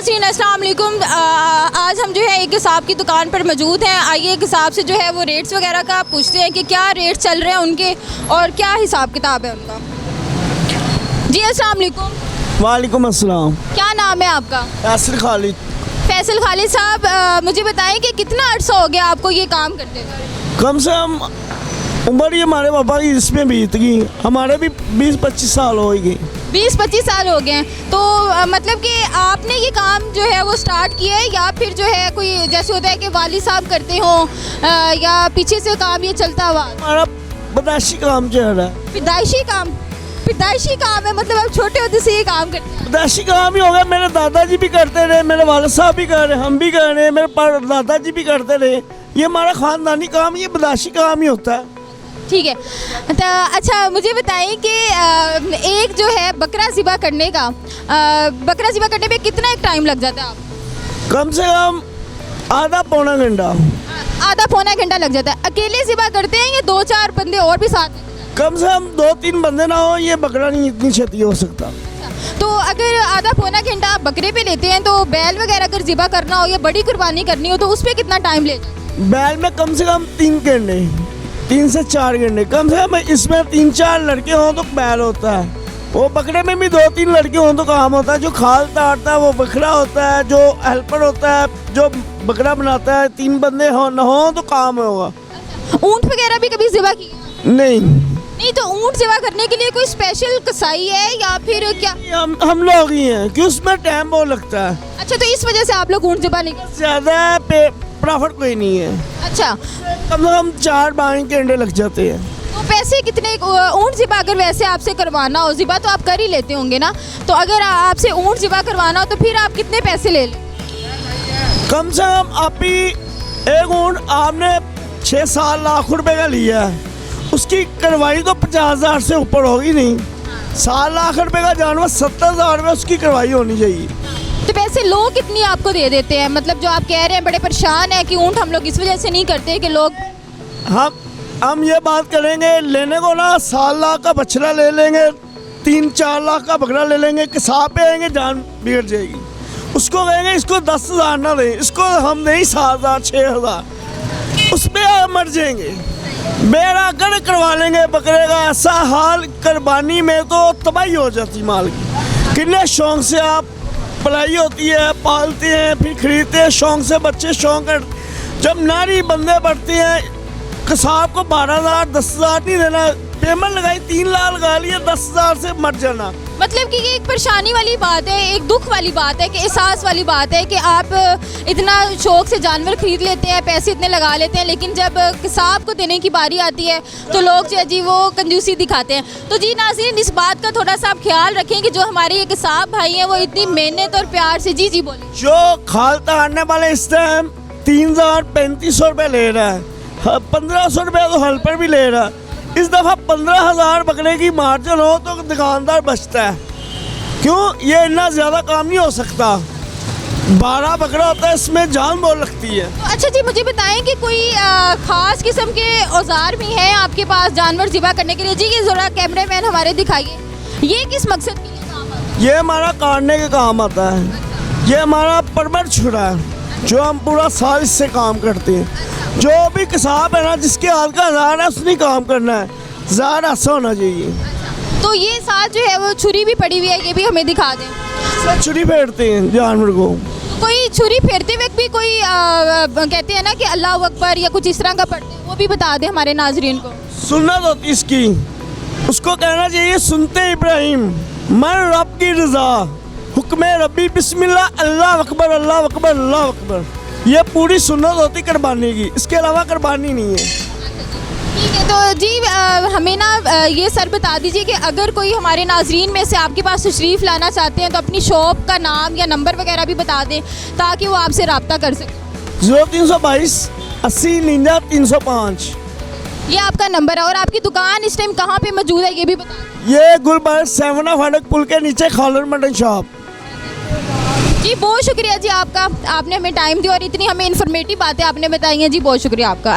नाज़रीन अस्सलाम वालेकुम। आज हम जो है एक हिसाब की दुकान पर मौजूद हैं। आइए एक हिसाब से जो है वो रेट्स वगैरह का पूछते हैं कि क्या रेट चल रहे हैं उनके और क्या हिसाब किताब है उनका। जी अस्सलाम वालेकुम। वालेकुम अस्सलाम। क्या नाम है आपका? फैसल खालिद। फैसल खालिद साहब, मुझे बताएं कि कितना अर्सा हो गया आपको ये काम करते हुए? कम से कम उम्र ही हमारे पापा की इसमें बीत गई, हमारे भी 20-25 साल हो गए। 20-25 साल हो गए हैं। तो मतलब कि आपने ये काम जो है वो स्टार्ट किया है या फिर जो है कोई जैसे होता है कि वाली साहब करते हो या पीछे से काम ये चलता हुआ? हमारा पैदाइशी काम चल रहा है। पैदाइशी काम है, मतलब आप छोटे होते से ये काम करते हैं? पैदाइशी काम ही हो गया। मेरे दादाजी भी करते रहे, मेरे वालिद साहब भी कर रहे, हम भी कर रहे हैं, मेरे दादाजी भी करते रहे। ये हमारा ख़ानदानी काम, ये पैदाइशी काम ही होता है। ठीक है। तो अच्छा मुझे बताएं कि एक जो है बकरा ज़िबा करने का, बकरा ज़िबा करने में कितना एक टाइम लग जाता है आप? कम से कम आधा पौना घंटा लग जाता है। अकेले ज़िबा करते हैं या 2-4 बंदे और भी साथ? कम से कम 2-3 बंदे ना हो ये बकरा नहीं इतनी क्षति हो सकता। तो अगर आधा पौना घंटा आप बकरे पे लेते हैं तो बैल वगैरह अगर ज़िबा करना हो या बड़ी कुर्बानी करनी हो तो उस पर कितना टाइम ले जाता है? बैल में कम से कम 3 से 4 घंटे। कम से कम इसमें 3-4 लड़के हों तो बैल होता है, वो बकरे में भी 2-3 लड़के हों तो काम होता है। जो खाल तारता है वो बकरा होता है, जो हेल्पर होता है जो बकरा बनाता है, 3 बंदे हो न हो तो काम होगा। ऊँट वगैरह भी कभी ज़िबा किया? नहीं। तो ऊँट ज़िबा करने के लिए कोई स्पेशल कसाई है या फिर क्या? हम लोग ही हैं कि उसमें टाइम बहुत लगता है। अच्छा, तो इस वजह से आप लोग ऊँट ज़िबा नहीं करते? ज़्यादा प्रॉफिट कोई नहीं है। अच्छा, कम से कम 4-5 घंटे लग जाते हैं। तो पैसे कितने? ऊँट ज़िबा अगर वैसे आपसे करवाना हो, ज़िबा तो आप कर ही लेते होंगे ना, तो अगर आपसे ऊँट ज़िबा करवाना हो तो फिर आप कितने पैसे ले लें? कम से कम आप ही एक ऊँट आपने 6-7 लाख रुपए का लिया है, उसकी करवाई तो 50,000 से ऊपर होगी नहीं। 7 लाख रुपए का जानवर 70,000 में उसकी करवाई होनी चाहिए। तो पैसे लोग कितनी आपको दे देते हैं? मतलब जो आप कह रहे हैं बड़े परेशान है कि ऊँट हम लोग इस वजह से नहीं करते कि लोग, हम ये बात करेंगे लेने को ना 7 लाख का बछड़ा ले लेंगे, 3-4 लाख का बकरा ले लेंगे, किसाब पे आएंगे जान बिगड़ जाएगी। उसको कहेंगे इसको 10,000 ना दें, इसको हम नहीं 7,000-6,000, उस पर आप मर जाएंगे। बेड़ा कर करवा लेंगे बकरे का, ऐसा हाल कुर्बानी में तो तबाही हो जाती माल की। कितने शौक से आप पलाई होती है, पालते हैं, फिर खरीदते हैं, शौक से बच्चे शौक कर, जब नारी बंदे बढ़ते हैं किसाब को 12,000 10,000 नहीं देना, पेमेंट लगाई 3 लाख लगा लिया, 10,000 से मर जाना। मतलब कि ये एक परेशानी वाली बात है, एक दुख वाली बात है कि एहसास वाली बात है कि आप इतना शौक से जानवर खरीद लेते हैं, पैसे इतने लगा लेते हैं, लेकिन जब किसाब को देने की बारी आती है तो लोग जो है जी वो कंजूसी दिखाते हैं। तो जी नाज़रीन, इस बात का थोड़ा सा आप ख्याल रखें कि जो हमारे ये किसाब भाई हैं वो इतनी मेहनत और प्यार से, जी बोले, जो खाल तारने वाले इस टाइम 3,000-3,500 रुपये ले रहा है, 1,500 रुपये तो हेल्पर भी ले रहा है। इस दफ़ा 15,000 बकरे की मार्जिन हो तो दुकानदार बचता है। क्यों? ये इतना ज़्यादा काम नहीं हो सकता। 12 बकरा होता है, इसमें जान बहुत लगती है। तो अच्छा जी, मुझे बताएं कि कोई ख़ास किस्म के औजार भी हैं आपके पास जानवर ज़िबा करने के लिए? जी ये ज़रा कैमरामैन हमारे दिखाइए, ये किस मकसद के लिए काम आता है? ये हमारा काटने के काम आता है। ये हमारा परमर छुरा है जो हम पूरा साल इससे काम करते हैं। जो भी किसाब है ना, जिसके हाल का ज़ार है उसने काम करना है, ज़ार ऐसा होना चाहिए। तो ये साथ जो है वो छुरी भी पड़ी हुई है, ये भी हमें दिखा दें। छुरी फेरते हैं जानवर को। कोई छुरी फेरते वक्त भी कोई कहते हैं ना कि अल्लाह अकबर या कुछ इस तरह का पढ़ते हैं, वो भी बता दें हमारे नाजरीन को। सुन्नत होती इसकी, उसको कहना चाहिए सुनते इब्राहिम मन रब की रज़ा, हुक्म रब्बी बिस्मिल्लाह, अल्लाह अकबर अल्लाह अकबर अल्लाह अकबर। ये पूरी सुन्नत होती कुर्बानी की, इसके अलावा कुर्बानी नहीं है। ठीक है। तो जी हमें ना ये सर बता दीजिए कि अगर कोई हमारे नाजरीन में से आपके पास तशरीफ़ लाना चाहते हैं तो अपनी शॉप का नाम या नंबर वगैरह भी बता दें ताकि वो आपसे रब्ता कर सकें। 0322 80 49 305 ये आपका नंबर है। और आपकी दुकान इस टाइम कहाँ पे मौजूद है ये भी बता दें। ये गुलबर्ग 7 फाटक पुल के नीचे खालर मटन शॉप। जी बहुत शुक्रिया जी आपका, आपने हमें टाइम दिया और इतनी हमें इन्फॉर्मेटिव बातें आपने बताई हैं जी, बहुत शुक्रिया आपका।